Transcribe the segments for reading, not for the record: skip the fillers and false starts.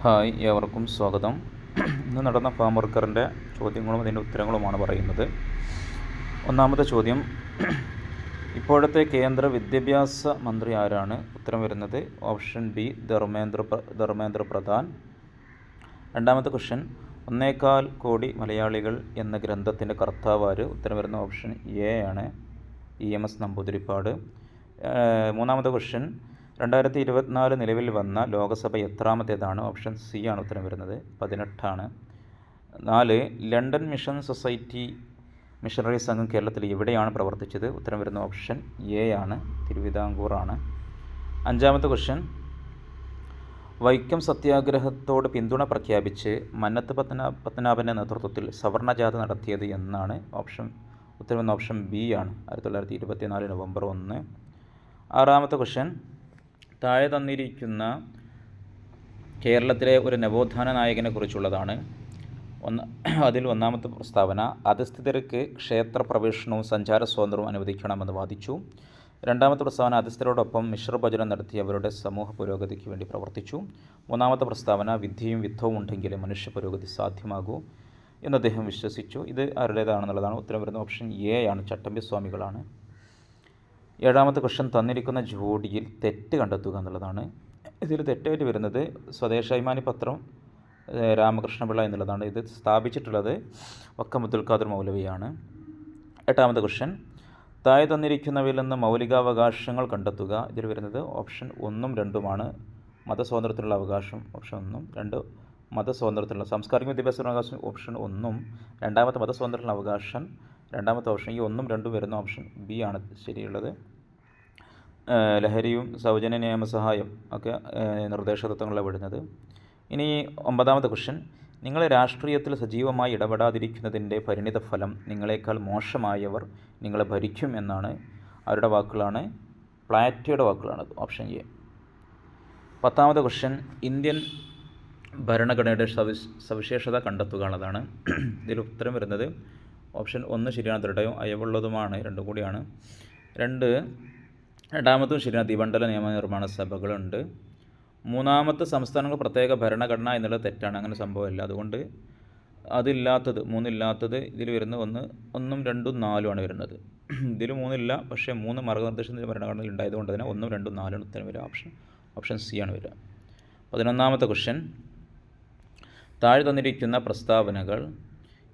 Hi, ഏവർക്കും സ്വാഗതം. ഇന്ന് നടന്ന ഫാം വർക്കറിൻ്റെ ചോദ്യങ്ങളും അതിൻ്റെ ഉത്തരങ്ങളുമാണ് പറയുന്നത്. ഒന്നാമത്തെ ചോദ്യം, ഇപ്പോഴത്തെ കേന്ദ്ര വിദ്യാഭ്യാസ മന്ത്രി ആരാണ്? ഉത്തരം വരുന്നത് ഓപ്ഷൻ ബി ധർമ്മേന്ദ്ര പ്രധാൻ. രണ്ടാമത്തെ ക്വസ്റ്റ്യൻ, 1.25 കോടി മലയാളികൾ എന്ന ഗ്രന്ഥത്തിൻ്റെ കർത്താവ് ആര്? ഉത്തരം വരുന്ന ഓപ്ഷൻ എ ആണ്, EMS നമ്പൂതിരിപ്പാട്. മൂന്നാമത്തെ ക്വസ്റ്റ്യൻ, 2024 നിലവിൽ വന്ന ലോകസഭ എത്രാമത്തേതാണ്? ഓപ്ഷൻ സി ആണ് ഉത്തരം വരുന്നത്, 18ആണ്. 4, ലണ്ടൻ മിഷൻ സൊസൈറ്റി മിഷണറി സംഘം കേരളത്തിൽ എവിടെയാണ് പ്രവർത്തിച്ചത്? ഉത്തരം വരുന്ന ഓപ്ഷൻ എ ആണ്, തിരുവിതാംകൂറാണ്. അഞ്ചാമത്തെ ക്വസ്റ്റ്യൻ, വൈക്കം സത്യാഗ്രഹത്തോട് പിന്തുണ പ്രഖ്യാപിച്ച് മന്നത്ത് പത്മനാഭൻ്റെ നേതൃത്വത്തിൽ സവർണജാഥ നടത്തിയത് എന്നാണ്? ഉത്തരം വരുന്ന ഓപ്ഷൻ ബി ആണ്, 1924 നവംബർ 1. ആറാമത്തെ ക്വസ്റ്റ്യൻ, താഴെ തന്നിരിക്കുന്ന കേരളത്തിലെ ഒരു നവോത്ഥാന നായകനെ കുറിച്ചുള്ളതാണ്. അതിൽ ഒന്നാമത്തെ പ്രസ്താവന, അധസ്ഥിതർക്ക് ക്ഷേത്ര പ്രവേശനവും സഞ്ചാര സ്വാതന്ത്ര്യവും അനുവദിക്കണമെന്ന് വാദിച്ചു. രണ്ടാമത്തെ പ്രസ്താവന, അധസ്ഥിതരോടൊപ്പം മിശ്രഭോജനം നടത്തി അവരുടെ സമൂഹ പുരോഗതിക്ക് വേണ്ടി പ്രവർത്തിച്ചു. മൂന്നാമത്തെ പ്രസ്താവന, വിദ്യയും യുദ്ധവും ഉണ്ടെങ്കിൽ മനുഷ്യ പുരോഗതി സാധ്യമാകൂ എന്ന് അദ്ദേഹം വിശ്വസിച്ചു. ഇത് ആരുടേതാണെന്നുള്ളതാണ്? ഉത്തരം വരുന്ന ഓപ്ഷൻ എ ആണ്, ചട്ടമ്പി സ്വാമികളാണ്. ഏഴാമത്തെ ക്വസ്റ്റ്യൻ, തന്നിരിക്കുന്ന ജോഡിയിൽ തെറ്റ് കണ്ടെത്തുക എന്നുള്ളതാണ്. ഇതിൽ തെറ്റായിട്ട് വരുന്നത് സ്വദേശാഭിമാനി പത്രം രാമകൃഷ്ണപിള്ള എന്നുള്ളതാണ്. ഇത് സ്ഥാപിച്ചിട്ടുള്ളത് വക്കം അബ്ദുൽ ഖാദർ മൗലവിയാണ്. എട്ടാമത്തെ ക്വസ്റ്റ്യൻ, താഴെ തന്നിരിക്കുന്നവയിൽ നിന്ന് മൗലികാവകാശങ്ങൾ കണ്ടെത്തുക. ഇതിൽ വരുന്നത് ഓപ്ഷൻ 1ഉം 2ഉമാണ്. മതസ്വാതന്ത്ര്യത്തിനുള്ള അവകാശം ഓപ്ഷൻ 1ഉം, 2 മതസ്വാതന്ത്ര്യത്തിനുള്ള സാംസ്കാരിക വിദ്യാഭ്യാസ അവകാശം ഓപ്ഷൻ 1ഉം, രണ്ടാമത്തെ മതസ്വാതന്ത്ര്യത്തിനുള്ള അവകാശം രണ്ടാമത്തെ ഓപ്ഷൻ. ഈ 1ഉം 2ഉം വരുന്ന ഓപ്ഷൻ ബി ആണ് ശരിയുള്ളത്. ലഹരിയും സൗജന്യ നിയമസഹായം ഒക്കെ നിർദ്ദേശ തത്വങ്ങളാണ് വിടുന്നത്. ഇനി 9ാമത്തെ ക്വസ്റ്റ്യൻ, നിങ്ങൾ രാഷ്ട്രീയത്തിൽ സജീവമായി ഇടപെടാതിരിക്കുന്നതിൻ്റെ പരിണിത ഫലം നിങ്ങളെക്കാൾ മോശമായവർ നിങ്ങളെ ഭരിക്കും എന്നാണ്. അവരുടെ വാക്കുകളാണ്, പ്ലാറ്റോയുടെ വാക്കുകളാണ്. Option A. 10ാമത്തെ ക്വസ്റ്റ്യൻ, ഇന്ത്യൻ ഭരണഘടനയുടെ സവിശേഷത കണ്ടെത്തുക എന്നുള്ളതാണ്. ഇതിൽ ഉത്തരം വരുന്നത് ഓപ്ഷൻ 1 ശരിയാണ്, ദൃഢവും അയവുള്ളതുമാണ്, രണ്ടും കൂടിയാണ്. രണ്ടാമത്തും ശരിയാണ്, ദ്വിമണ്ഡല നിയമനിർമ്മാണ സഭകളുണ്ട്. മൂന്നാമത്തെ സംസ്ഥാനങ്ങൾ പ്രത്യേക ഭരണഘടന എന്നുള്ളത് തെറ്റാണ്, അങ്ങനെ സംഭവമില്ല. അതുകൊണ്ട് അതില്ലാത്തത് 3 ഇല്ലാത്തത് ഇതിൽ വരുന്ന 1ഉം 2ഉം 4ഉമാണ് വരുന്നത്. ഇതിൽ 3 ഇല്ല, പക്ഷേ 3 മാർഗ്ഗനിർദ്ദേശത്തിൻ്റെ ഭരണഘടനയിൽ ഉണ്ടായതുകൊണ്ട് തന്നെ 1ഉം 2ഉം 4ഉം ഉത്തരം വരിക. ഓപ്ഷൻ സി ആണ് വരിക. 11ാമത്തെ ക്വസ്റ്റ്യൻ, താഴെ തന്നിരിക്കുന്ന പ്രസ്താവനകൾ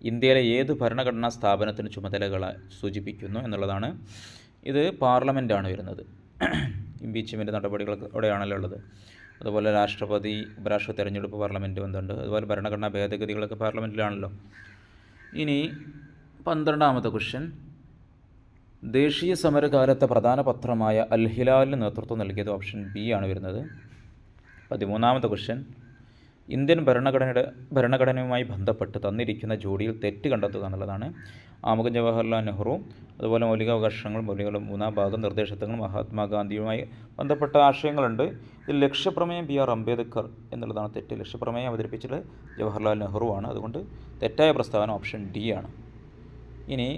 ഇന്ത്യയിലെ ഏത് ഭരണഘടനാ സ്ഥാപനത്തിന് ചുമതലകളെ സൂചിപ്പിക്കുന്നു എന്നുള്ളതാണ്. ഇത് പാർലമെൻറ്റാണ് വരുന്നത്. ഇംപീച്ച്മെൻറ്റ് നടപടികളൊക്കെ അവിടെയാണല്ലോ ഉള്ളത്. അതുപോലെ രാഷ്ട്രപതി, ഉപരാഷ്ട്രപതി തെരഞ്ഞെടുപ്പ് പാർലമെൻറ്റ് ബന്ധമുണ്ട്. അതുപോലെ ഭരണഘടനാ ഭേദഗതികളൊക്കെ പാർലമെൻറ്റിലാണല്ലോ. ഇനി 12ാമത്തെ ക്വസ്റ്റ്യൻ, ദേശീയ സമരകാലത്തെ പ്രധാന പത്രമായ അൽ ഹിലാലിന് നേതൃത്വം നൽകിയത്? ഓപ്ഷൻ ബി ആണ് വരുന്നത്. 13ാമത്തെ ക്വസ്റ്റ്യൻ, ഇന്ത്യൻ ഭരണഘടനയുമായി ബന്ധപ്പെട്ട് തന്നിരിക്കുന്ന ജോഡിയിൽ തെറ്റ് കണ്ടെത്തുക എന്നുള്ളതാണ്. ആമുഖം ജവഹർലാൽ നെഹ്റു, അതുപോലെ മൗലികാവകാശങ്ങൾ, മൗലികകളും 3ാം ഭാഗം നിർദ്ദേശത്വങ്ങൾ മഹാത്മാഗാന്ധിയുമായി ബന്ധപ്പെട്ട ആശയങ്ങളുണ്ട്. ഇതിൽ ലക്ഷ്യപ്രമേയം BR അംബേദ്കർ എന്നുള്ളതാണ് തെറ്റ്. ലക്ഷ്യപ്രമേയം അവതരിപ്പിച്ചത് ജവഹർലാൽ നെഹ്റു ആണ്. അതുകൊണ്ട് തെറ്റായ പ്രസ്താവന ഓപ്ഷൻ ഡി ആണ്. ഇനി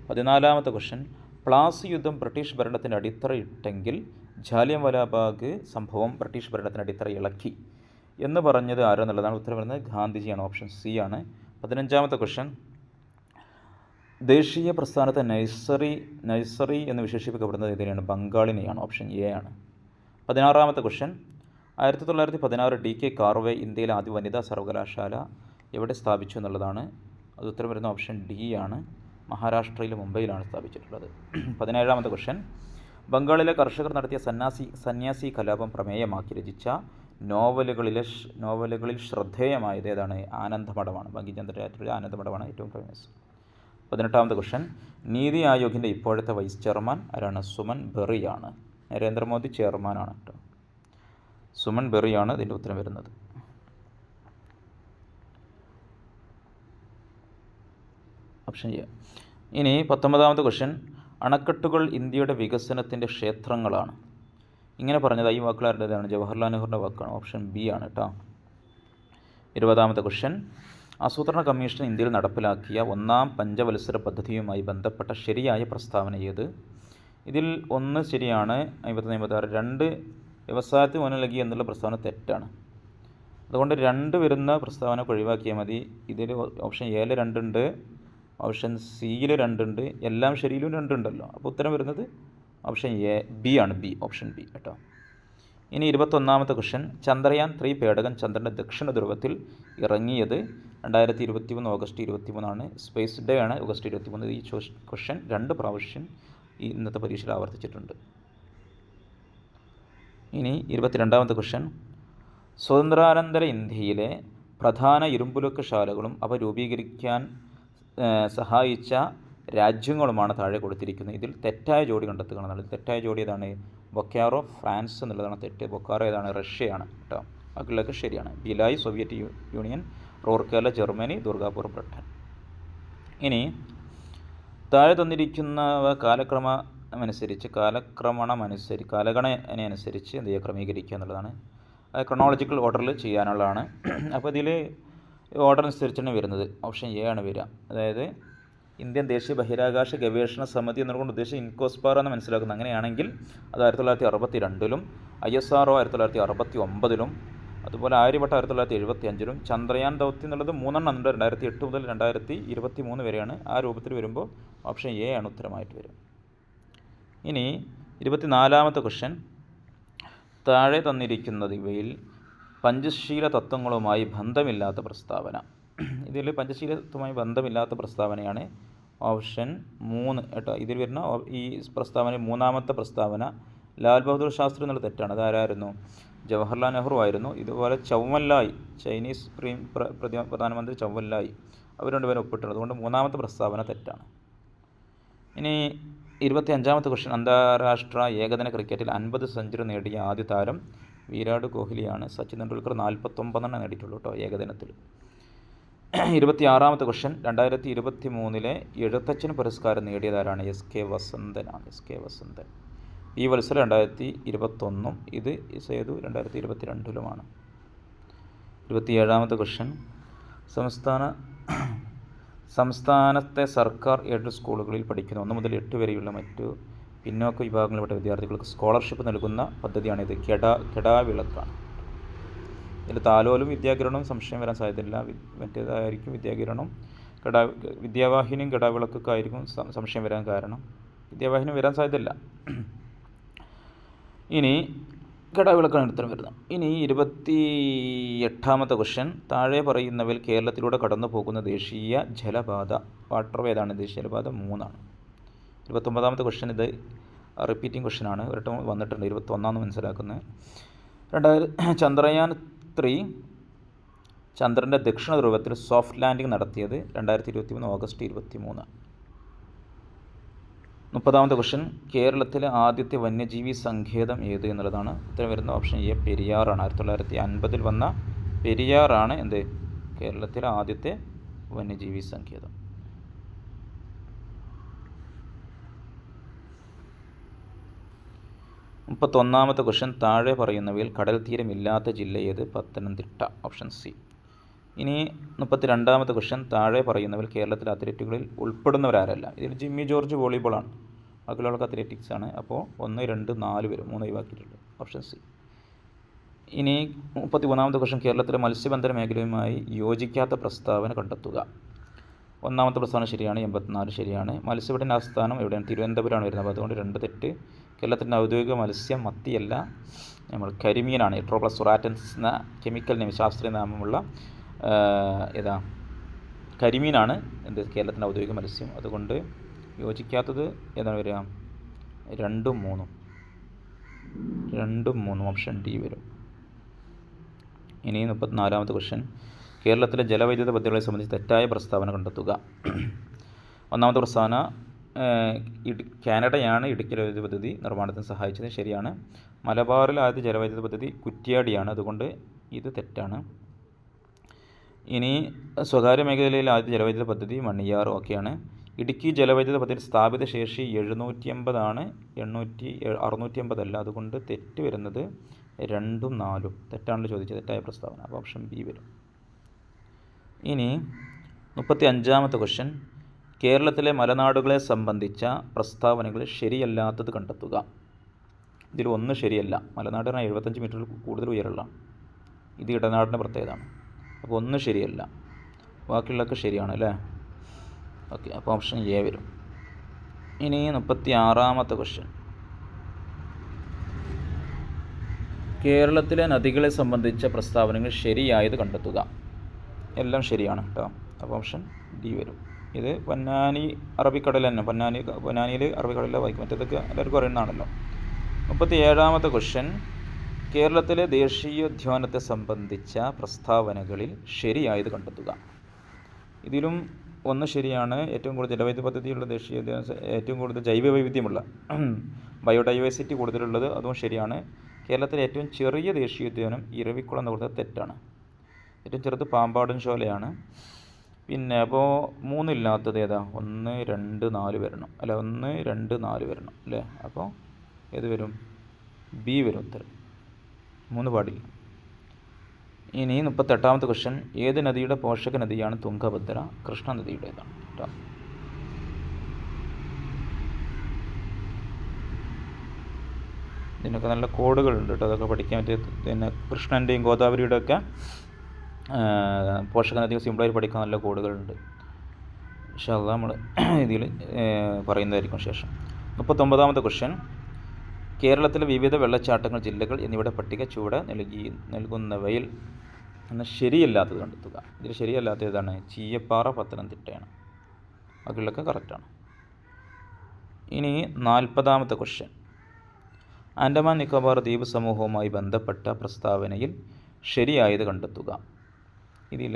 14ാമത്തെ ക്വസ്റ്റ്യൻ, പ്ലാസി യുദ്ധം ബ്രിട്ടീഷ് ഭരണത്തിൻ്റെ അടിത്തറയിട്ടെങ്കിൽ ജാലിയൻവാലാബാഗ് സംഭവം ബ്രിട്ടീഷ് ഭരണത്തിൻ്റെ അടിത്തറ ഇളക്കി എന്ന് പറഞ്ഞത് ആരെന്നുള്ളതാണ്. ഉത്തരം വരുന്നത് ഗാന്ധിജിയാണ്, ഓപ്ഷൻ സി ആണ്. 15ാമത്തെ ക്വസ്റ്റ്യൻ, ദേശീയ പ്രസ്ഥാനത്തെ നഴ്സറി എന്ന് വിശേഷിപ്പിക്കപ്പെടുന്നത് ഇതിനെയാണ്? ബംഗാളിനെയാണ്, ഓപ്ഷൻ എ ആണ്. 16ാമത്തെ ക്വസ്റ്റ്യൻ, 1916 DK കാർവേ ഇന്ത്യയിലെ ആദ്യ വനിതാ സർവകലാശാല എവിടെ സ്ഥാപിച്ചു എന്നുള്ളതാണ്. അത് ഉത്തരം വരുന്ന ഓപ്ഷൻ ഡി ആണ്, മഹാരാഷ്ട്രയിലെ മുംബൈയിലാണ് സ്ഥാപിച്ചിട്ടുള്ളത്. 17ാമത്തെ ക്വസ്റ്റ്യൻ, ബംഗാളിലെ കർഷകർ നടത്തിയ സന്യാസി കലാപം പ്രമേയമാക്കി രചിച്ച നോവലുകളിൽ ശ്രദ്ധേയമായത് ഏതാണ്? ആനന്ദമഠമാണ്. ബങ്കിംചന്ദ്ര ചാറ്റർജിയുടെ ആനന്ദമഠമാണ് ഏറ്റവും ഫേമസ്. 18ാമത്തെ ക്വസ്റ്റ്യൻ, നീതി ആയോഗിൻ്റെ ഇപ്പോഴത്തെ വൈസ് ചെയർമാൻ ആരാണ്? സുമൻ ബെറിയാണ്. നരേന്ദ്രമോദി ചെയർമാനാണ് കേട്ടോ. സുമൻ ബെറിയാണ് ഇതിൻ്റെ ഉത്തരം വരുന്നത്. Option A. ഇനി 19ാമത്തെ ക്വസ്റ്റ്യൻ, അണക്കെട്ടുകൾ ഇന്ത്യയുടെ വികസനത്തിൻ്റെ ക്ഷേത്രങ്ങളാണ്. ഇങ്ങനെ പറഞ്ഞത് ഈ വാക്കുകാരുടേതാണ്? ജവഹർലാൽ നെഹ്റുവിൻ്റെ വാക്കാണ്, ഓപ്ഷൻ ബി ആണ് കേട്ടോ. 20ാമത്തെ ക്വസ്റ്റ്യൻ, ആസൂത്രണ കമ്മീഷൻ ഇന്ത്യയിൽ നടപ്പിലാക്കിയ 1ാം പഞ്ചവത്സര പദ്ധതിയുമായി ബന്ധപ്പെട്ട ശരിയായ പ്രസ്താവന ഏത്? ഇതിൽ 1 ശരിയാണ്, 55-56. 2 വ്യവസായത്തിന് ഊന്നൽ നൽകി എന്നുള്ള പ്രസ്താവന തെറ്റാണ്. അതുകൊണ്ട് 2 വരുന്ന പ്രസ്താവന ഒഴിവാക്കിയാൽ മതി. ഇതിൽ ഓപ്ഷൻ എയിൽ 2 ഉണ്ട്, ഓപ്ഷൻ സിയിൽ 2 ഉണ്ട്, എല്ലാം ശരിയിലും 2 ഉണ്ടല്ലോ. അപ്പോൾ ഉത്തരം വരുന്നത് ഓപ്ഷൻ ബി ആണ്. ഓപ്ഷൻ ബി കേട്ടോ. ഇനി 21ാമത്തെ ക്വസ്റ്റ്യൻ. ചന്ദ്രയാൻ 3 പേടകം ചന്ദ്രൻ്റെ ദക്ഷിണ ധ്രുവത്തിൽ ഇറങ്ങിയത് 2023 ഓഗസ്റ്റ് 23 സ്പേസ് ഡേ ആണ് ഓഗസ്റ്റ് 23. ഈ ക്വസ്റ്റ്യൻ 2 പ്രാവശ്യം ഇന്നത്തെ പരീക്ഷയിൽ ആവർത്തിച്ചിട്ടുണ്ട്. ഇനി 22ാമത്തെ ക്വസ്റ്റ്യൻ. സ്വതന്ത്രാനന്തര ഇന്ത്യയിലെ പ്രധാന ഇരുമ്പുരുക്ക് ശാലകളും അവ രൂപീകരിക്കാൻ സഹായിച്ച രാജ്യങ്ങളുമാണ് താഴെ കൊടുത്തിരിക്കുന്നത്. ഇതിൽ തെറ്റായ ജോഡി കണ്ടെത്തുക എന്നുള്ളത്. തെറ്റായ ജോഡി ഏതാണ്? ബൊക്കാറോ ഫ്രാൻസ് എന്നുള്ളതാണ് തെറ്റ്. ബൊക്കാറോ ഏതാണ്? റഷ്യയാണ് കേട്ടോ. ബാക്കിയുള്ളതൊക്കെ ശരിയാണ്. Bhilai Soviet union, Rourkela Germany, Durgapur Britain. ഇനി താഴെ തന്നിരിക്കുന്നവ കാലഗണനയനുസരിച്ച് എന്ത് ചെയ്യുക? ക്രമീകരിക്കുക എന്നുള്ളതാണ്. ക്രൊണോളജിക്കൽ ഓർഡറിൽ ചെയ്യാനുള്ളതാണ്. അപ്പോൾ ഇതിൽ ഓർഡർ അനുസരിച്ചാണ് വരുന്നത്. ഓപ്ഷൻ എ ആണ് വരിക. അതായത് ഇന്ത്യൻ ദേശീയ ബഹിരാകാശ ഗവേഷണ സമിതി എന്നുകൊണ്ട് ഉദ്ദേശിച്ച് ഇൻകോസ്പാർ എന്ന് മനസ്സിലാക്കുന്നത്. അങ്ങനെയാണെങ്കിൽ അത് 1962-ലും, ISRO 1969-ലും, അതുപോലെ ആര്യഭട്ട 1975-ലും, ചന്ദ്രയാൻ ദൗത്യം എന്നുള്ളത് 3 ഉണ്ട്. 2008 മുതൽ 2023 വരെയാണ്. ആ രൂപത്തിൽ വരുമ്പോൾ ഓപ്ഷൻ എ ആണ് ഉത്തരമായിട്ട് വരും. ഇനി 24ാമത്തെ ക്വസ്റ്റ്യൻ. താഴെ തന്നിരിക്കുന്നത് ഇവയിൽ പഞ്ചശീല തത്വങ്ങളുമായി ബന്ധമില്ലാത്ത പ്രസ്താവന. ഇതിൽ പഞ്ചശീലത്വമായി ബന്ധമില്ലാത്ത പ്രസ്താവനയാണ് ഓപ്ഷൻ 3 കേട്ടോ. ഇതിൽ വരുന്ന ഈ പ്രസ്താവന 3ാമത്തെ പ്രസ്താവന ലാൽ ബഹദൂർ ശാസ്ത്രി എന്നുള്ള തെറ്റാണ്. അതാരായിരുന്നു? ജവഹർലാൽ നെഹ്റു ആയിരുന്നു. ഇതുപോലെ ചൗവൻലായ്, ചൈനീസ് പ്രധാനമന്ത്രി ചൗവൻലായ്, അവർ രണ്ടുപേരും ഒപ്പിട്ടുണ്ട്. അതുകൊണ്ട് 3ാമത്തെ പ്രസ്താവന തെറ്റാണ്. ഇനി 25ാമത്തെ ക്വസ്റ്റ്യൻ. അന്താരാഷ്ട്ര ഏകദിന ക്രിക്കറ്റിൽ 50 സെഞ്ചുറി നേടിയ ആദ്യ താരം വിരാട് കോഹ്ലിയാണ്. സച്ചിൻ തെണ്ടുൽക്കർ 49 നേടിയിട്ടുള്ളൂ കേട്ടോ ഏകദിനത്തിൽ. 26ാമത്തെ ക്വസ്റ്റ്യൻ. 2023 എഴുത്തച്ഛൻ പുരസ്കാരം നേടിയതാരാണ്? SK വസന്തനാണ്. SK വസന്തൻ. ഈ വത്സരം 2021, ഇത് സേതു 2022-ലുമാണ്. 27ാമത്തെ ക്വസ്റ്റ്യൻ. സംസ്ഥാനത്തെ സർക്കാർ എയ്ഡഡ് സ്കൂളുകളിൽ പഠിക്കുന്ന 1 മുതൽ 8 വരെയുള്ള മറ്റു പിന്നോക്ക വിഭാഗങ്ങളിൽപ്പെട്ട വിദ്യാർത്ഥികൾക്ക് സ്കോളർഷിപ്പ് നൽകുന്ന പദ്ധതിയാണിത്. കെടാവിളക്കാണ്. ഇതിൽ താലോലും വിദ്യാകിരണവും സംശയം വരാൻ സാധ്യതയില്ല. മറ്റേതായിരിക്കും വിദ്യാകിരണം. വിദ്യാവാഹിനിയും കെടാവിളക്കൊക്കെ ആയിരിക്കും സംശയം വരാൻ കാരണം. വിദ്യാവാഹിനി വരാൻ സാധ്യതയില്ല. ഇനി കെടാവിളക്കാണ് ഉത്തരം വരുന്നത്. ഇനി 28ാമത്തെ ക്വസ്റ്റ്യൻ. താഴെ പറയുന്നവയിൽ കേരളത്തിലൂടെ കടന്നു പോകുന്ന ദേശീയ ജലപാത വാട്ടർവേ ഏതാണ്? ദേശീയ ജലപാത 3 ആണ്. 29ാമത്തെ ക്വസ്റ്റ്യൻ. ഇത് റിപ്പീറ്റിംഗ് ക്വസ്റ്റ്യൻ ആണ്. ഒരിടത്തും വന്നിട്ടുണ്ട്. 21 മനസ്സിലാക്കുന്നത്. ചന്ദ്രയാൻ 3 ചന്ദ്രൻ്റെ ദക്ഷിണ ധ്രുവത്തിൽ സോഫ്റ്റ് ലാൻഡിംഗ് നടത്തിയത് 2023 ഓഗസ്റ്റ് 23. 30ാമത്തെ ക്വസ്റ്റ്യൻ. കേരളത്തിലെ ആദ്യത്തെ വന്യജീവി സങ്കേതം ഏത് എന്നുള്ളതാണ്. ഉത്തരം വരുന്ന ഓപ്ഷൻ എ പെരിയാറാണ്. 1950 വന്ന പെരിയാറാണ് എന്ത്? കേരളത്തിലെ ആദ്യത്തെ വന്യജീവി സങ്കേതം. 31ാമത്തെ ക്വസ്റ്റ്യൻ. താഴെ പറയുന്നവയിൽ കടൽ തീരമില്ലാത്ത ജില്ല ഏത്? പത്തനംതിട്ട. Option C. ഇനി 32ാമത്തെ ക്വസ്റ്റ്യൻ. താഴെ പറയുന്നവയിൽ കേരളത്തിലെ അത്ലറ്റുകളിൽ ഉൾപ്പെടുന്നവരാരല്ല? ഇതിൽ ജിമ്മി ജോർജ് വോളിബോളാണ്. ബാക്കിയുള്ളവർക്ക് അത്ലറ്റിക്സ് ആണ്. അപ്പോൾ 1, 2, 4 വരും. 3 ഒഴിവാക്കിയിട്ടുണ്ട്. Option C. ഇനി 33ാമത്തെ ക്വസ്റ്റ്യൻ. കേരളത്തിലെ മത്സ്യബന്ധന മേഖലയുമായി യോജിക്കാത്ത പ്രസ്താവന കണ്ടെത്തുക. 1ാമത്തെ പ്രസ്താവന ശരിയാണ്. 84 ശരിയാണ്. മത്സ്യബന്ധന ആസ്ഥാനം എവിടെയാണ്? തിരുവനന്തപുരമാണ് വരുന്നത്. അപ്പോൾ അതുകൊണ്ട് 2 തെറ്റ്. കേരളത്തിൻ്റെ ഔദ്യോഗിക മത്സ്യം മത്തിയല്ല, നമ്മൾ കരിമീനാണ്. എട്രോപ്ലസ് സുറാറ്റൻസ് എന്ന കെമിക്കൽ നെയിം, ശാസ്ത്രീയ നാമമുള്ള കരിമീനാണ് കേരളത്തിൻ്റെ ഔദ്യോഗിക മത്സ്യം. അതുകൊണ്ട് യോജിക്കാത്തത് ഏതാണ് വരിക? 2ഉം 3. ഓപ്ഷൻ ഡി വരും. ഇനി 34ാമത്തെ ക്വസ്റ്റ്യൻ. കേരളത്തിലെ ജലവൈദ്യുത പദ്ധതികളെ സംബന്ധിച്ച് തെറ്റായ പ്രസ്താവന കണ്ടെത്തുക. 1ാമത്തെ പ്രസ്താവന കാനഡയാണ് ഇടുക്കി ജലവൈദ്യുത പദ്ധതി നിർമ്മാണത്തിന് സഹായിച്ചത്. ശരിയാണ്. മലബാറിൽ ആദ്യ ജലവൈദ്യുത പദ്ധതി കുറ്റ്യാടിയാണ്. അതുകൊണ്ട് ഇത് തെറ്റാണ്. ഇനി സ്വകാര്യ മേഖലയിൽ ആദ്യ ജലവൈദ്യുത പദ്ധതി മണിയാർ. ഓക്കെയാണ്. ഇടുക്കി ജലവൈദ്യുത പദ്ധതി സ്ഥാപിത ശേഷി 750 ആണ്, 650 അല്ല. അതുകൊണ്ട് തെറ്റ് വരുന്നത് 2ഉം 4ഉം തെറ്റാണല്ലോ ചോദിച്ചത്. തെറ്റായ പ്രസ്താവന. അപ്പോൾ ഓപ്ഷൻ ബി വരും. ഇനി 35ാമത്തെ ക്വസ്റ്റ്യൻ. കേരളത്തിലെ മലനാടുകളെ സംബന്ധിച്ച പ്രസ്താവനകൾ ശരിയല്ലാത്തത് കണ്ടെത്തുക. ഇതിൽ 1 ശരിയല്ല. മലനാടിന് 75 മീറ്ററിൽ കൂടുതൽ ഉയരമുള്ള. ഇത് ഇടനാടിൻ്റെ പ്രത്യേകതയാണ്. അപ്പോൾ ഒന്ന് ശരിയല്ല, ബാക്കിയുള്ളതൊക്കെ ശരിയാണ് അല്ലേ. ഓക്കെ, അപ്പോൾ ഓപ്ഷൻ എ വരും. ഇനി 36ാമത്തെ ക്വസ്റ്റ്യൻ. കേരളത്തിലെ നദികളെ സംബന്ധിച്ച പ്രസ്താവനകൾ ശരിയായത് കണ്ടെത്തുക. എല്ലാം ശരിയാണ് കേട്ടോ. അപ്പോൾ ഓപ്ഷൻ ഡി വരും. ഇത് പൊന്നാനി അറബിക്കടൽ തന്നെ, പൊന്നാനിയിൽ അറബിക്കടലിലെ വായിക്കും, മറ്റേതൊക്കെ എല്ലാവർക്കും അറിയുന്നതാണല്ലോ. 37ാമത്തെ ക്വസ്റ്റ്യൻ. കേരളത്തിലെ ദേശീയോദ്യാനത്തെ സംബന്ധിച്ച പ്രസ്താവനകളിൽ ശരിയായത് കണ്ടെത്തുക. ഇതിലും ഒന്ന് ശരിയാണ്. ഏറ്റവും കൂടുതൽ ജലവൈദ്യുത പദ്ധതിയുള്ള ദേശീയോദ്യാനം, ഏറ്റവും കൂടുതൽ ജൈവവൈവിധ്യമുള്ള ബയോഡൈവേഴ്സിറ്റി കൂടുതലുള്ളത്, അതും ശരിയാണ്. കേരളത്തിലെ ഏറ്റവും ചെറിയ ദേശീയോദ്യാനം ഇരവിക്കുളം എന്ന് കൊടുത്തത് തെറ്റാണ്. ഏറ്റവും ചെറുത് പാമ്പാടും ചോലയാണ്. പിന്നെ അപ്പോൾ 3 ഇല്ലാത്തത് ഏതാ? 1, 2, 4 വരണം അല്ല, 1, 2, 4 വരണം അല്ലേ. അപ്പോൾ ഏത് വരും? ബി വരും ഉത്തരം. 3 പാടില്ല. ഇനി 38ാമത്തെ ക്വസ്റ്റ്യൻ. ഏത് നദിയുടെ പോഷക നദിയാണ് തുംഗഭദ്ര? കൃഷ്ണ നദിയുടേതാണ് കേട്ടോ. ഇതിനൊക്കെ നല്ല കോഡുകളുണ്ട് കേട്ടോ, അതൊക്കെ പഠിക്കാൻ പറ്റിയ. പിന്നെ കൃഷ്ണൻ്റെയും ഗോദാവരിയുടെ ഒക്കെ പോഷക നദികൾ സിമ്പിളായി പഠിക്കാൻ നല്ല കോഡുകളുണ്ട്. ഇൻഷാ അല്ലാഹ് നമ്മൾ ഇതിൽ പറയുന്നതായിരിക്കും ശേഷം. 39ാമത്തെ ക്വസ്റ്റ്യൻ. കേരളത്തിലെ വിവിധ വെള്ളച്ചാട്ടങ്ങൾ, ജില്ലകൾ എന്നിവയുടെ പട്ടിക ചുവടെ നൽകുന്നവയിൽ എന്ന ശരിയല്ലാത്തത് കണ്ടെത്തുക. ഇതിൽ ശരിയല്ലാത്ത ഏതാണ്? ചീയപ്പാറ പത്തനംതിട്ടയാണ്. ബാക്കിയുള്ളതൊക്കെ കറക്റ്റാണ്. ഇനി 40ാമത്തെ ക്വസ്റ്റ്യൻ. ആൻഡമാൻ നിക്കോബാർ ദ്വീപ് സമൂഹവുമായി ബന്ധപ്പെട്ട പ്രസ്താവനയിൽ ശരിയായത് കണ്ടെത്തുക. ഇതിൽ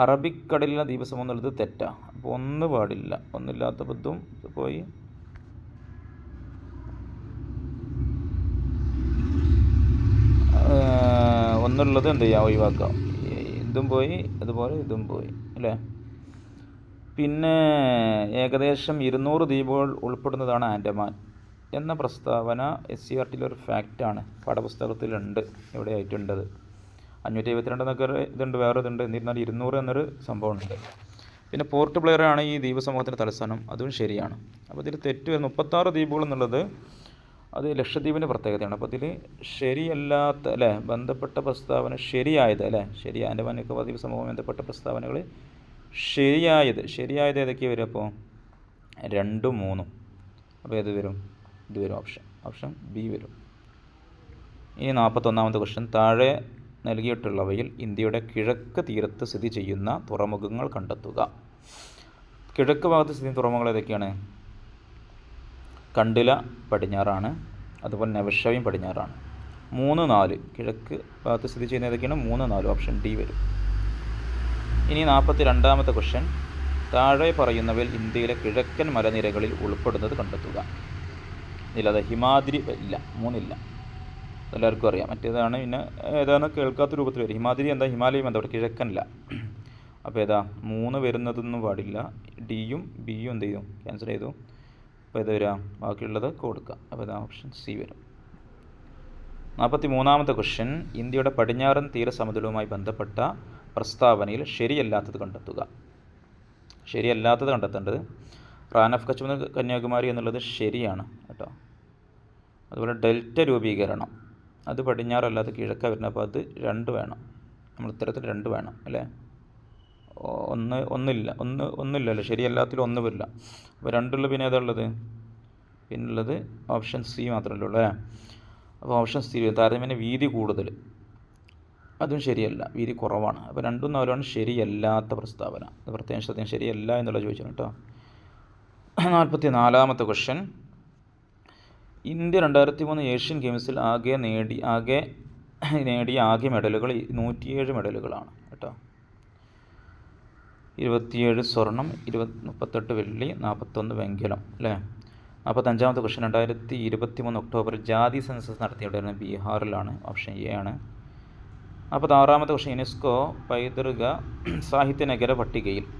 അറബിക്കടലിലെ ദ്വീപ് സമൂഹം എന്നുള്ളത് തെറ്റാ. അപ്പോൾ 1 പാടില്ല, ഒന്നില്ലാത്ത ബുദ്ധും പോയി. ഒന്നുള്ളത് എന്ത് ചെയ്യാം? ഒഴിവാക്കാം. ഇതും പോയി, അതുപോലെ ഇതും പോയി അല്ലേ. പിന്നെ ഏകദേശം 200 ദ്വീപുകൾ ഉൾപ്പെടുന്നതാണ് ആൻഡമാൻ എന്ന പ്രസ്താവന SCERTയിലൊരു ഫാക്റ്റാണ്. പാഠപുസ്തകത്തിലുണ്ട്, എവിടെ ആയിട്ടുണ്ടത്. 572 എന്നൊക്കെ ഇതുണ്ട്, വേറെ ഇതുണ്ട്. എന്നിരുന്നാൽ 200 എന്നൊരു സംഭവമുണ്ട്. പിന്നെ പോർട്ട് ബ്ലെയറാണ് ഈ ദ്വീപ് സമൂഹത്തിൻ്റെ തലസ്ഥാനം, അതും ശരിയാണ്. അപ്പോൾ ഇതിൽ തെറ്റ് 36 ദ്വീപുകൾ എന്നുള്ളത് അത് ലക്ഷദ്വീപിൻ്റെ പ്രത്യേകതയാണ്. അപ്പോൾ ഇതിൽ ശരിയല്ലാത്ത അല്ലേ, ബന്ധപ്പെട്ട പ്രസ്താവന ശരിയായത് അല്ലേ, ശരി ആൻഡമാൻ നിക്കോബാർ ദ്വീപ് സമൂഹം ബന്ധപ്പെട്ട പ്രസ്താവനകൾ ശരിയായത് ഏതൊക്കെയാണ് വരും? അപ്പോൾ 2, 3. അപ്പോൾ ഏത് വരും? ഇത് വരും, ഓപ്ഷൻ ബി വരും. ഇനി 41ാമത്തെ ക്വസ്റ്റ്യൻ. താഴെ നൽകിയിട്ടുള്ളവയിൽ ഇന്ത്യയുടെ കിഴക്ക് തീരത്ത് സ്ഥിതി ചെയ്യുന്ന തുറമുഖങ്ങൾ കണ്ടെത്തുക. കിഴക്ക് ഭാഗത്ത് സ്ഥിതി ചെയ്യുന്ന തുറമുഖങ്ങൾ ഏതൊക്കെയാണ്? കണ്ടില പടിഞ്ഞാറാണ്, അതുപോലെ നവഷയും പടിഞ്ഞാറാണ്. 3, 4 കിഴക്ക് ഭാഗത്ത് സ്ഥിതി ചെയ്യുന്ന ഏതൊക്കെയാണ്? 3, 4 ഓപ്ഷൻ ഡി വരും. ഇനി 42ാമത്തെ ക്വസ്റ്റ്യൻ. താഴെ പറയുന്നവയിൽ ഇന്ത്യയിലെ കിഴക്കൻ മലനിരകളിൽ ഉൾപ്പെടുന്നത് കണ്ടെത്തുക. ഇതിലത് ഹിമാദ്രി ഇല്ല, 3 ഇല്ല, എല്ലാവർക്കും അറിയാം. മറ്റേതാണ് പിന്നെ ഏതാണ് കേൾക്കാത്ത രൂപത്തിൽ വരും. ഹിമാദ്രി എന്താ? ഹിമാലയം ബന്ധപ്പെട്ട് കിഴക്കനല്ല. അപ്പോൾ ഏതാ? 3 വരുന്നതൊന്നും പാടില്ല. ഡിയും ബിയും എന്ത് ചെയ്തു? ക്യാൻസൽ ചെയ്തു. അപ്പോൾ ഇത് വരാം, ബാക്കിയുള്ളത് കൊടുക്കുക. അപ്പോൾ ഇതാ ഓപ്ഷൻ സി വരും. 43ാമത്തെ ക്വസ്റ്റ്യൻ. ഇന്ത്യയുടെ പടിഞ്ഞാറൻ തീരസമതലവുമായി ബന്ധപ്പെട്ട പ്രസ്താവനയിൽ ശരിയല്ലാത്തത് കണ്ടെത്തുക. ശരിയല്ലാത്തത് കണ്ടെത്തേണ്ടത് റാൻ ഓഫ് കച്ച് മുതൽ കന്യാകുമാരി എന്നുള്ളത് ശരിയാണ് കേട്ടോ. അതുപോലെ ഡെൽറ്റ രൂപീകരണം അത് പടിഞ്ഞാറല്ലാതെ കിഴക്കാണ് വരുന്നത്. അപ്പോൾ അത് 2 വേണം. നമ്മൾ ഇത്തരത്തിൽ 2 വേണം അല്ലേ. ഒന്നില്ലല്ലോ, ശരിയല്ലാത്തിൽ 1 വരില്ല. അപ്പോൾ 2 പിന്നെ ഏതാ ഉള്ളത്? പിന്നുള്ളത് ഓപ്ഷൻ സി മാത്രമല്ലേ ഉള്ളൂ അല്ലേ. അപ്പോൾ ഓപ്ഷൻ സി താരതമ്യേന വീതി കൂടുതൽ, അതും ശരിയല്ല, വീതി കുറവാണ്. അപ്പോൾ 2ഉം 4ഉമാണ് ശരിയല്ലാത്ത പ്രസ്താവന. അത് പ്രത്യേകം ശ്രദ്ധിക്കണം, ശരിയല്ല എന്നുള്ള ചോദിച്ചാണ് കേട്ടോ. 44ാമത്തെ ക്വസ്റ്റ്യൻ. ഇന്ത്യ 2003 ഏഷ്യൻ ഗെയിംസിൽ ആകെ നേടിയ മെഡലുകൾ 107 മെഡലുകളാണ് കേട്ടോ. 27 സ്വർണം, 38 വെള്ളി, 41 വെങ്കലം അല്ലേ. 45ാമത്തെ ക്വസ്റ്റ്യൻ. 2023 ഒക്ടോബറിൽ ജാതി സെൻസസ് നടത്തിയവിടെയാണ് ബീഹാറിലാണ്. ഓപ്ഷൻ എ ആണ്. 46ാമത്തെ ക്വസ്റ്റ്യൻ.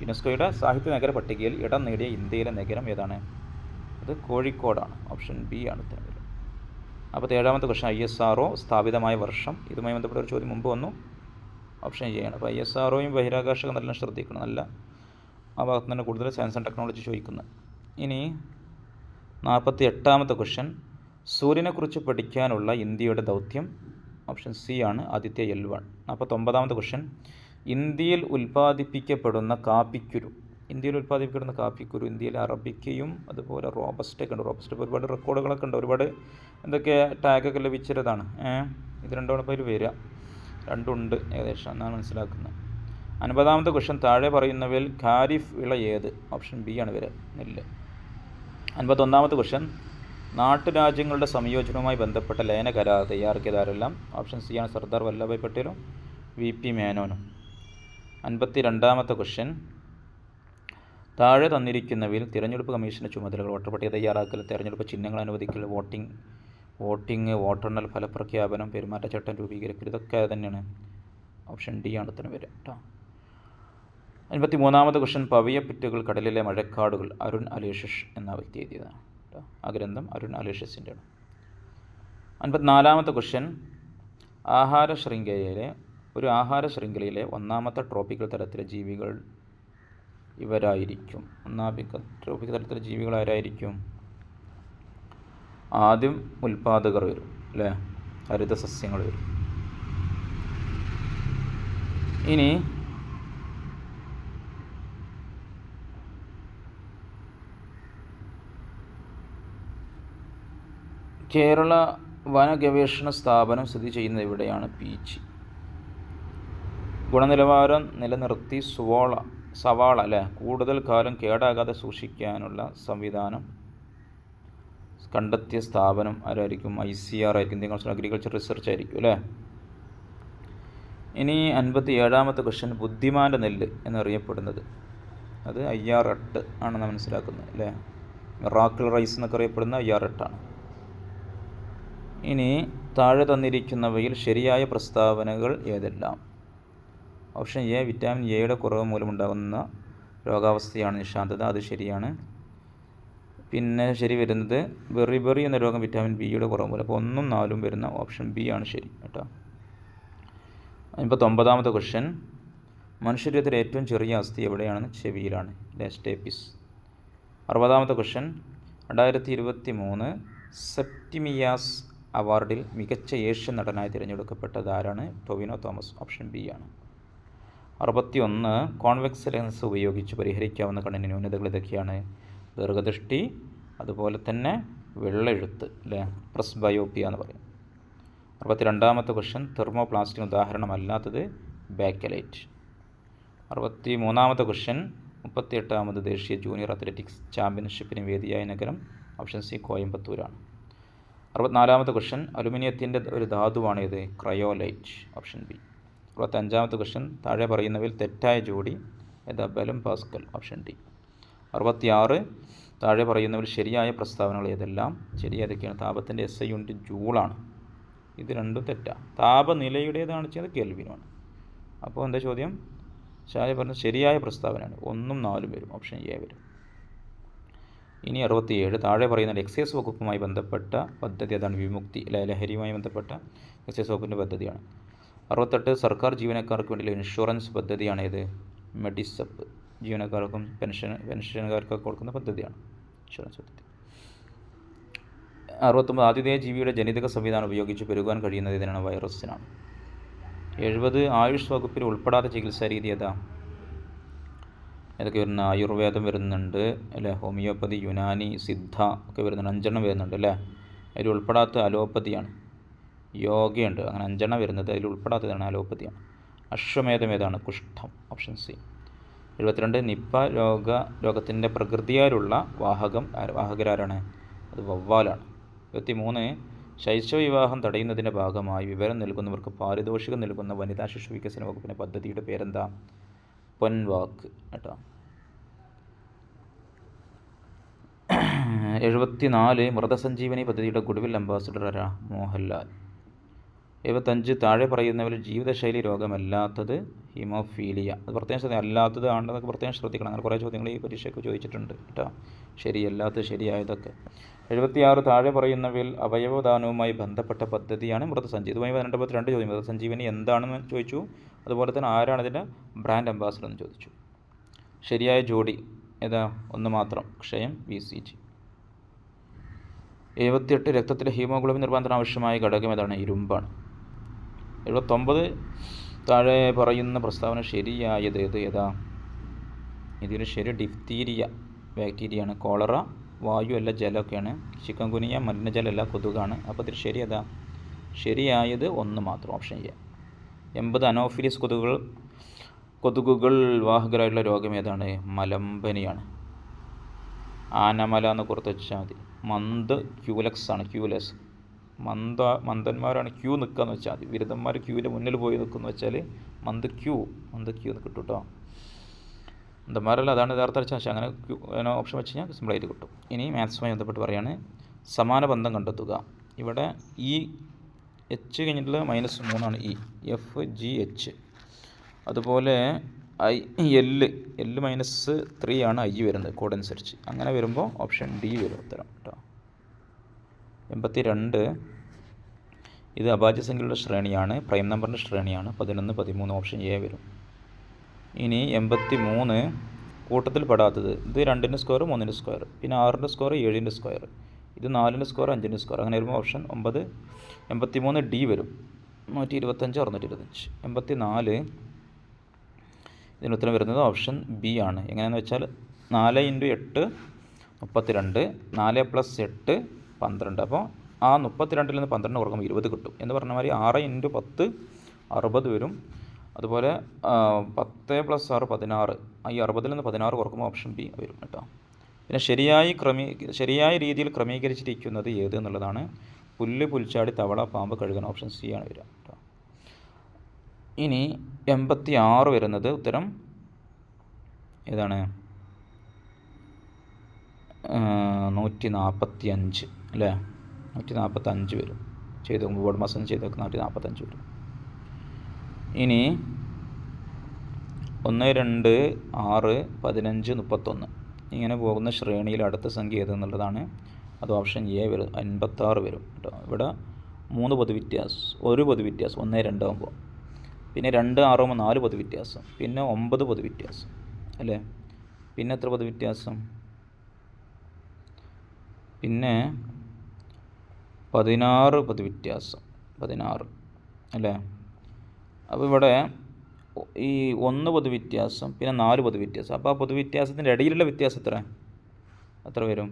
യുനെസ്കോയുടെ സാഹിത്യ നഗര പട്ടികയിൽ ഇടം നേടിയ ഇന്ത്യയിലെ നഗരം ഏതാണ്? അത് കോഴിക്കോടാണ്. ഓപ്ഷൻ ബി ആണ് ഉത്തരം. 47ാമത്തെ ക്വസ്റ്റ്യൻ. ISRO സ്ഥാപിതമായ വർഷം. ഇതുമായി ബന്ധപ്പെട്ട ഒരു ചോദ്യം മുമ്പ് വന്നു. ഓപ്ഷൻ എ ആണ്. അപ്പോൾ ISROയും ബഹിരാകാശമൊക്കെ നല്ല ശ്രദ്ധിക്കണം, നല്ല ആ ഭാഗത്ത് തന്നെ കൂടുതൽ സയൻസ് ആൻഡ് ടെക്നോളജി ചോദിക്കുന്നത്. ഇനി 48ാമത്തെ ക്വസ്റ്റ്യൻ. സൂര്യനെക്കുറിച്ച് പഠിക്കാനുള്ള ഇന്ത്യയുടെ ദൗത്യം ഓപ്ഷൻ സി ആണ് ആദ്യത്തെ L1. 49ാമത്തെ ക്വസ്റ്റ്യൻ, ഇന്ത്യയിൽ ഉൽപ്പാദിപ്പിക്കപ്പെടുന്ന കാപ്പിക്കുരു. ഇന്ത്യയിൽ അറബിക്കയും അതുപോലെ റോബസ്റ്റൊക്കെ ഉണ്ട്. റോബസ്റ്റൊക്കെ ഒരുപാട് റെക്കോർഡുകളൊക്കെ ഉണ്ട്, ഒരുപാട് എന്തൊക്കെ ടാഗൊക്കെ ലഭിച്ചിട്ടതാണ്. ഇത് രണ്ടാണ് ഇപ്പോൾ വരിക, രണ്ടുണ്ട് ഏകദേശം എന്നാണ് മനസ്സിലാക്കുന്നത്. 50ാമത്തെ ക്വസ്റ്റ്യൻ, താഴെ പറയുന്നവയിൽ ഖാരിഫ് വിള ഏത്? ഓപ്ഷൻ ബി ആണ് വരിക, നെല്ല്. 51ാമത്തെ ക്വസ്റ്റ്യൻ, നാട്ടുരാജ്യങ്ങളുടെ സംയോജനവുമായി ബന്ധപ്പെട്ട ലയന കരാർ തയ്യാറാക്കിയതാരെല്ലാം? ഓപ്ഷൻ സി ആണ് സർദാർ വല്ലഭായ് പട്ടേലും VP മേനോനും. 52ാമത്തെ ക്വസ്റ്റ്യൻ, താഴെ തന്നിരിക്കുന്നവയിൽ തിരഞ്ഞെടുപ്പ് കമ്മീഷൻ്റെ ചുമതലകൾ വോട്ടർ പട്ടിക തയ്യാറാക്കൽ, തിരഞ്ഞെടുപ്പ് ചിഹ്നങ്ങൾ അനുവദിക്കൽ, വോട്ടിംഗ്, വോട്ടെണ്ണൽ, ഫലപ്രഖ്യാപനം, പെരുമാറ്റച്ചട്ടം രൂപീകരിക്കൽ, ഇതൊക്കെ തന്നെയാണ്. ഓപ്ഷൻ ഡി ആണ് ഉത്തരം വരിക കേട്ടോ. 53ാമത്തെ ക്വസ്റ്റ്യൻ, പവിയപ്പുറ്റുകൾ കടലിലെ മഴക്കാടുകൾ അരുൺ അലേഷ്യസ് എന്ന വ്യക്തി എഴുതിയതാണ് കേട്ടോ. ആ ഗ്രന്ഥം അരുൺ അലേഷ്യസിൻ്റെ ആണ്. 54ാമത്തെ ക്വസ്റ്റ്യൻ, ഒരു ആഹാര ശൃംഖലയിലെ ഒന്നാമത്തെ ട്രോപ്പിക്കൽ തരത്തിലെ ജീവികൾ ഇവരായിരിക്കും. ട്രോപ്പിക്കൽ തരത്തിലെ ജീവികൾ ആരായിരിക്കും? ആദ്യം ഉൽപ്പാദകർ വരും അല്ലേ, ഹരിത സസ്യങ്ങൾ വരും. ഇനി കേരള വന ഗവേഷണ സ്ഥാപനം സ്ഥിതി ചെയ്യുന്നത് എവിടെയാണ്? പീച്ചി. ഗുണനിലവാരം നിലനിർത്തി സവാള അല്ലേ കൂടുതൽ കാലം കേടാകാതെ സൂക്ഷിക്കാനുള്ള സംവിധാനം കണ്ടെത്തിയ സ്ഥാപനം ആരായിരിക്കും? ICR ആയിരിക്കും, ഇന്ത്യൻ കൗൺസിൽ അഗ്രികൾച്ചർ റിസർച്ച് ആയിരിക്കും അല്ലേ. ഇനി 57ാമത്തെ ക്വസ്റ്റ്യൻ, ബുദ്ധിമാൻ്റെ നെല്ല് എന്നറിയപ്പെടുന്നത് അത് IR8 ആണെന്ന് മനസ്സിലാക്കുന്നത് അല്ലേ. മിറാക്കിൾ റൈസ് എന്നൊക്കെ അറിയപ്പെടുന്ന IR8 ആണ്. ഇനി താഴെ തന്നിരിക്കുന്നവയിൽ ശരിയായ പ്രസ്താവനകൾ ഏതെല്ലാം? ഓപ്ഷൻ എ, വിറ്റാമിൻ എയുടെ കുറവ് മൂലമുണ്ടാകുന്ന രോഗാവസ്ഥയാണ് നിശാന്തത, അത് ശരിയാണ്. പിന്നെ ശരി വരുന്നത് ബെറി എന്ന രോഗം വിറ്റാമിൻ ബിയുടെ കുറവ് മൂലം. അപ്പോൾ 1ഉം 4ഉം വരുന്ന ഓപ്ഷൻ ബി ആണ് ശരി കേട്ടോ. 59ാമത്തെ ക്വസ്റ്റ്യൻ, മനുഷ്യരീരത്തിലെ ഏറ്റവും ചെറിയ അസ്ഥി എവിടെയാണ്? ചെവിയിലാണ്, സ്റ്റേപ്പിസ്. 60ാമത്തെ ക്വസ്റ്റ്യൻ, 2023 സെപ്റ്റിമിയാസ് അവാർഡിൽ മികച്ച ഏഷ്യൻ നടനായി തിരഞ്ഞെടുക്കപ്പെട്ടത് ആരാണ്? ടൊവിനോ തോമസ്, ഓപ്ഷൻ ബി ആണ്. 61, കോൺവെക്സ് ലെൻസ് ഉപയോഗിച്ച് പരിഹരിക്കാവുന്ന കണ്ണിൻ്റെ ന്യൂനതകൾ ഇതൊക്കെയാണ്? ദീർഘദൃഷ്ടി, അതുപോലെ തന്നെ വെള്ളെഴുത്ത് അല്ലേ, പ്രസ്ബയോപ്പിയ എന്ന് പറയും. 62ാമത്തെ ക്വസ്റ്റ്യൻ, തെർമോപ്ലാസ്റ്റിന് ഉദാഹരണമല്ലാത്തത് ബാക്കലൈറ്റ്. 63ാമത്തെ ക്വസ്റ്റ്യൻ, 38ാമത് ദേശീയ ജൂനിയർ അത്ലറ്റിക്സ് ചാമ്പ്യൻഷിപ്പിന് വേദിയായ നഗരം? ഓപ്ഷൻ സി കോയമ്പത്തൂരാണ്. 64ാമത്തെ ക്വസ്റ്റ്യൻ, അലുമിനിയത്തിൻ്റെ ഒരു ധാതുവാണ് ഇത്? Cryolite, option B. 65ാമത്തെ ക്വസ്റ്റ്യൻ, താഴെ പറയുന്നവയിൽ തെറ്റായ ജോഡി ഏതാ? ബലം പാസ്കൽ, ഓപ്ഷൻ ഡി. 66, താഴെ പറയുന്നവയിൽ ശരിയായ പ്രസ്താവനകൾ ഏതെല്ലാം? ശരിയായതൊക്കെയാണ്? താപത്തിൻ്റെ SI യൂണിറ്റ് ജൂളാണ്, ഇത് രണ്ടും തെറ്റാണ്. താപനിലയുടേതാണ് ചെയ്യുന്നത് കെൽവിനുമാണ്. അപ്പോൾ എന്താ ചോദ്യം? ശരിയായ പ്രസ്താവനയാണ് 1ഉം 4ഉം വരും, ഓപ്ഷൻ എ വരും. ഇനി 67, താഴെ പറയുന്ന എക്സൈസ് വകുപ്പുമായി ബന്ധപ്പെട്ട പദ്ധതി ഏതാണ്? വിമുക്തി ലഹരിയുമായി ബന്ധപ്പെട്ട എക്സൈസ് വകുപ്പിൻ്റെ പദ്ധതിയാണ്. 68, സർക്കാർ ജീവനക്കാർക്ക് വേണ്ടിയുള്ള ഇൻഷുറൻസ് പദ്ധതിയാണ് ഏത്? മെഡിസപ്പ്, ജീവനക്കാർക്കും പെൻഷനുകാർക്കൊക്കെ കൊടുക്കുന്ന പദ്ധതിയാണ് ഇൻഷുറൻസ് പദ്ധതി. 69, ആതിഥേയ ജീവിയുടെ ജനിതക സംവിധാനം ഉപയോഗിച്ച് പെരുകാൻ കഴിയുന്നത് ഇതിനാണ്? വൈറസിനാണ്. 70, ആയുഷ് വകുപ്പിൽ ഉൾപ്പെടാത്ത ചികിത്സാ രീതി ഏതാ? ഏതൊക്കെ വരുന്ന? ആയുർവേദം വരുന്നുണ്ട് അല്ലേ, ഹോമിയോപ്പതി, യുനാനി, സിദ്ധ ഒക്കെ വരുന്നുണ്ട്, 5 വരുന്നുണ്ട് അല്ലേ. അതിൽ ഉൾപ്പെടാത്ത അലോപ്പതിയാണ്. യോഗയുണ്ട്, അങ്ങനെ 5 വരുന്നത്, അതിൽ ഉൾപ്പെടാത്തതാണ് അലോപ്പതിയാണ്. അശ്വമേധം ഏതാണ്? കുഷ്ഠം, ഓപ്ഷൻ സി. 72, നിപ്പ രോഗത്തിൻ്റെ പ്രകൃതിയാലുള്ള വാഹകരാരാണ്? അത് വവ്വാലാണ്. 73, ശൈശവ വിവാഹം തടയുന്നതിൻ്റെ ഭാഗമായി വിവരം നൽകുന്നവർക്ക് പാരിതോഷികം നൽകുന്ന വനിതാ ശിശു വികസന വകുപ്പിൻ്റെ പദ്ധതിയുടെ പേരെന്താ? പൊൻവാക്ക് കേട്ടോ. 74, മൃതസഞ്ജീവനി പദ്ധതിയുടെ ഗുഡ്വിൽ അംബാസിഡർ ആരാ? മോഹൻലാൽ. 75, താഴെ പറയുന്നവരിൽ ജീവിതശൈലി രോഗമല്ലാത്തത് ഹീമോഫീലിയ. അത് പ്രത്യേകം ശ്രദ്ധിക്കുക, അല്ലാത്തത് ആണെന്നൊക്കെ പ്രത്യേകം ശ്രദ്ധിക്കണം. അങ്ങനെ കുറേ ചോദ്യങ്ങൾ ഈ പരീക്ഷയ്ക്ക് ചോദിച്ചിട്ടുണ്ട് കേട്ടോ. ശരിയല്ലാത്തത്, ശരിയായതൊക്കെ. 76, താഴെ പറയുന്നവയിൽ അവയവദാനവുമായി ബന്ധപ്പെട്ട പദ്ധതിയാണ് മൃതസഞ്ജീവനി. ഇതുമായി ബന്ധപ്പെട്ട 2 ചോദ്യം. മൃതസഞ്ജീവനി എന്താണെന്ന് ചോദിച്ചു, അതുപോലെ തന്നെ ആരാണ് ഇതിൻ്റെ ബ്രാൻഡ് അംബാസിഡർ എന്ന് ചോദിച്ചു. ശരിയായ ജോഡി ഏതാ? 1 മാത്രം, ക്ഷയം, VCG. 78, രക്തത്തിലെ ഹീമോഗ്ലോബിൻ നിർമ്മാണത്തിന് ആവശ്യമായ ഘടകം ഏതാണ്? ഇരുമ്പാണ്. 79 താഴെ പറയുന്ന പ്രസ്താവന ശരിയായത് ഏതാ? ഇതിൽ ശരി ഡിഫ്തീരിയ ബാക്ടീരിയയാണ്. കോളറ വായു അല്ല ജലമൊക്കെയാണ്. ചിക്കൻ ഗുനിയ മലിനജലമല്ല കൊതുകാണ്. അപ്പോൾ ഇതിൽ ശരി ഏതാ? ശരിയായത് 1 മാത്രം, ഓപ്ഷൻ എ. 80 അനോഫിലിസ് കൊതുകുകൾ വാഹകരായിട്ടുള്ള രോഗം ഏതാണ്? മലമ്പനിയാണ്. ആനമല എന്ന് പുറത്ത് വെച്ചാൽ മതി. മന്ത് ക്യൂലക്സ് ആണ്. ക്യൂലസ് മന്ദന്മാരാണ് ക്യൂ നിൽക്കുകയെന്ന് വെച്ചാൽ മതി. ബിരുദന്മാർ ക്യൂവിൻ്റെ മുന്നിൽ പോയി നിൽക്കുന്നു വെച്ചാൽ മന്ത് ക്യൂ എന്ന് കിട്ടും കേട്ടോ. മന്ദന്മാരല്ല, അതാണ് യഥാർത്ഥ പക്ഷേ അങ്ങനെ ക്യൂ ഓപ്ഷൻ വെച്ച് കഴിഞ്ഞാൽ സിമ്പിളായിട്ട് കിട്ടും. ഇനി മാത്സുമായി ബന്ധപ്പെട്ട് പറയുകയാണ്, സമാന ബന്ധം കണ്ടെത്തുക. ഇവിടെ ഈ എച്ച് കഴിഞ്ഞിട്ടുള്ള -3 ഇ, എഫ് ജി എച്ച്. അതുപോലെ എൽ -3 ഐ വരുന്നത് കോഡ് അനുസരിച്ച്. അങ്ങനെ വരുമ്പോൾ ഓപ്ഷൻ ഡി വരും ഉത്തരം കേട്ടോ. 82 ഇത് അഭാജ്യ സംഖ്യകളുടെ ശ്രേണിയാണ്, പ്രൈം നമ്പറിൻ്റെ ശ്രേണിയാണ്. 11, 13 ഓപ്ഷൻ എ വരും. ഇനി 83 കൂട്ടത്തിൽ പെടാത്തത്. ഇത് 2ൻ്റെ സ്ക്വയർ 3ൻ്റെ സ്ക്വയർ, പിന്നെ 6ൻ്റെ സ്ക്വയർ 7ൻ്റെ സ്ക്വയർ, ഇത് 4ൻ്റെ സ്ക്വയർ 5ൻ്റെ സ്ക്വയർ. അങ്ങനെ വരുമ്പോൾ ഓപ്ഷൻ 9. 83 ഡി വരും. 125, 625. 84 ഇതിന് ഉത്തരം വരുന്നത് ഓപ്ഷൻ ബി ആണ്. എങ്ങനെയാണെന്ന് വെച്ചാൽ 4 × 8 32, 4 + 8 12. അപ്പോൾ ആ 32-ൽ നിന്ന് 12 കുറക്കുമ്പോൾ 20 കിട്ടും എന്ന് പറഞ്ഞ മാതിരി 6 × 10 60 വരും. അതുപോലെ 10 + 6 16. ഈ 60-ൽ നിന്ന് 16 കുറക്കുമ്പോൾ ഓപ്ഷൻ ബി വരും കേട്ടോ. പിന്നെ ശരിയായ രീതിയിൽ ക്രമീകരിച്ചിരിക്കുന്നത് ഏത് എന്നുള്ളതാണ്. പുല്ല്, പുൽച്ചാടി, തവള, പാമ്പ്, കഴുകൻ. ഓപ്ഷൻ സി ആണ് വരിക കേട്ടോ. ഇനി 86 വരുന്നത് ഉത്തരം ഏതാണ്? 145 അല്ലേ? 145 വരും. ചെയ്ത് ബോർഡ് മാസം ചെയ്ത് 145 വരും. ഇനി 1, 2, 6, 15, 31 ഇങ്ങനെ പോകുന്ന ശ്രേണിയിൽ അടുത്ത സംഖ്യ ഏതെന്നുള്ളതാണ്. അത് ഓപ്ഷൻ എ വരും. 56 വരും കേട്ടോ. ഇവിടെ 3 പൊതുവ്യത്യാസം, 1 പൊതുവ്യത്യാസം 1, 2 ആകുമ്പോൾ, പിന്നെ 2, 6 ആകുമ്പോൾ 4 പൊതുവ്യത്യാസം, പിന്നെ 9 പൊതുവ്യത്യാസം അല്ലേ? പിന്നെ എത്ര പൊതുവ്യത്യാസം? പിന്നെ 16 പൊതുവ്യത്യാസം, 16 അല്ലേ? അപ്പോൾ ഇവിടെ ഈ 1 പൊതുവ്യത്യാസം, പിന്നെ 4 പൊതുവ്യത്യാസം. അപ്പോൾ ആ പൊതുവ്യത്യാസത്തിൻ്റെ ഇടയിലുള്ള വ്യത്യാസം എത്ര വരും?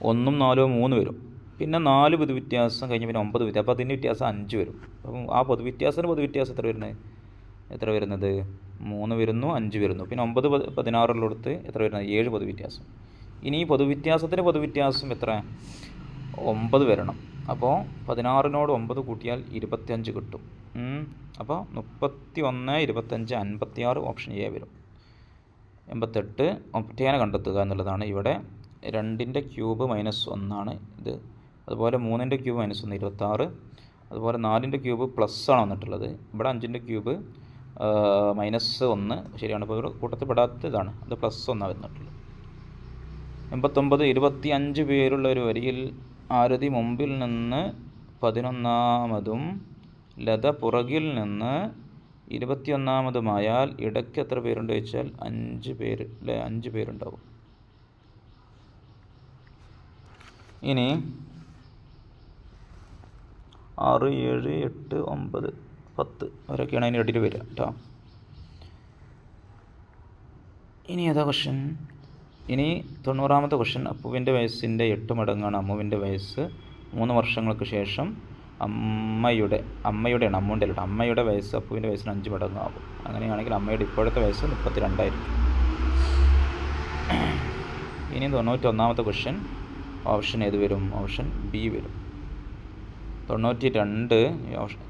1ഉം 4ഉം 3 വരും. പിന്നെ 4 പൊതുവ്യത്യാസം കഴിഞ്ഞ് പിന്നെ 9 വ്യത്യാസം. അപ്പോൾ അതിൻ്റെ വ്യത്യാസം 5 വരും. അപ്പം ആ പൊതുവ്യത്യാസം എത്ര വരുന്നത്? 3 വരുന്നു, 5 വരുന്നു. പിന്നെ 9, 16 എത്ര വരുന്നത്? 7 പൊതുവ്യത്യാസം. ഇനി ഈ പൊതുവ്യത്യാസം എത്ര? 9 വരണം. അപ്പോൾ 16നോട് 9 കൂട്ടിയാൽ 25 കിട്ടും. അപ്പോൾ 31, 25, 56 ഓപ്ഷൻ എ വരും. 88 ഒക്ടേന കണ്ടെത്തുക എന്നുള്ളതാണ്. ഇവിടെ 2ൻ്റെ ക്യൂബ് -1 ഇത്. അതുപോലെ 3ൻ്റെ ക്യൂബ് -1 26. അതുപോലെ 4ൻ്റെ ക്യൂബ് +ആണ് വന്നിട്ടുള്ളത്. ഇവിടെ 5ൻ്റെ ക്യൂബ് -1 ശരിയാണ്. ഇപ്പോൾ ഇവിടെ കൂട്ടത്തിൽ പെടാത്ത ഇതാണ്, അത് +1 വന്നിട്ടുള്ളത്. 89 25 പേരുള്ള ഒരു വരിയിൽ ആരതി മുമ്പിൽ നിന്ന് 11ാമതും ലത പുറകിൽ നിന്ന് 21ാമതുമായാൽ ഇടയ്ക്ക് എത്ര പേരുണ്ട് ചോദിച്ചാൽ 5 പേര് അല്ലേ? 5 പേരുണ്ടാവും. ഇനി 6, 7, 8, 9, 10 അവരൊക്കെയാണ് അതിൻ്റെ ഇടയിൽ വരിക കേട്ടോ. ഇനി ഏതാ ക്വസ്റ്റ്യൻ? ഇനി 90ാമത്തെ ക്വസ്റ്റ്യൻ. അപ്പുവിൻ്റെ വയസ്സിൻ്റെ 8 മടങ്ങാണ് അമ്മുവിൻ്റെ വയസ്സ്. 3 വർഷങ്ങൾക്ക് ശേഷം അമ്മയുടെ വയസ്സ് അപ്പുവിൻ്റെ വയസ്സിന് 5 മടങ്ങാകും. അങ്ങനെയാണെങ്കിൽ അമ്മയുടെ ഇപ്പോഴത്തെ വയസ്സ് 32 ആയിരിക്കും. ഇനി 91ാമത്തെ ക്വസ്റ്റ്യൻ. ഓപ്ഷൻ ഏത് വരും? ഓപ്ഷൻ ബി വരും. 92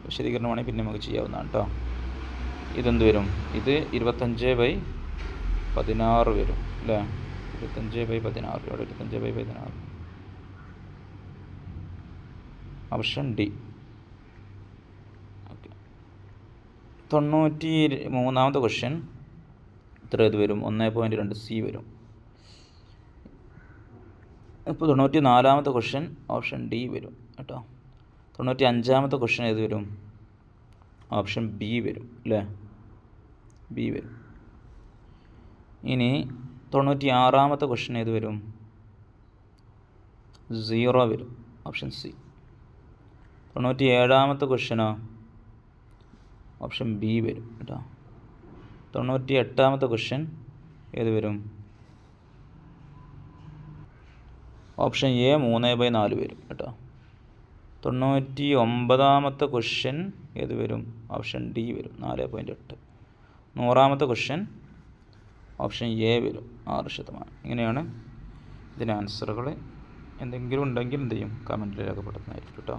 വിശദീകരണമാണെങ്കിൽ പിന്നെ നമുക്ക് ചെയ്യാവുന്നതാണ് കേട്ടോ. ഇതെന്ത് വരും? ഇത് 25/16 വരും അല്ലേ? 25/16. ഇവിടെ 25/16 ഓപ്ഷൻ ഡി. ഓക്കെ. 93ാമത്തെ ക്വസ്റ്റ്യൻ. ഇത്ര ഇത് വരും? 1.2 സി വരും. ഇപ്പോൾ 94ാമത്തെ ക്വസ്റ്റ്യൻ ഓപ്ഷൻ ഡി വരും കേട്ടോ. 95ാമത്തെ ക്വസ്റ്റ്യൻ ഏത് വരും? ഓപ്ഷൻ ബി വരും അല്ലേ? ബി വരും. ഇനി 96ാമത്തെ ക്വസ്റ്റ്യൻ ഏത് വരും? 0 വരും. Option C. 97-ാമത്തെ ക്വസ്റ്റ്യനോ ഓപ്ഷൻ ബി വരും കേട്ടോ. 98-ാമത്തെ ക്വസ്റ്റ്യൻ ഏത് വരും? ഓപ്ഷൻ എ 3/4 വരും കേട്ടോ. 99-ാമത്തെ ക്വസ്റ്റ്യൻ ഏത് വരും? ഓപ്ഷൻ ഡി വരും 4.8. 100-ാമത്തെ ക്വസ്റ്റ്യൻ ഓപ്ഷൻ എ വരും 6%. ഇങ്ങനെയാണ് ഇതിന് ആൻസറുകൾ. എന്തെങ്കിലും ഉണ്ടെങ്കിൽ എന്ത് ചെയ്യും? കമൻറ്റിൽ രേഖപ്പെടുത്തുന്നതായിരിക്കും കേട്ടോ.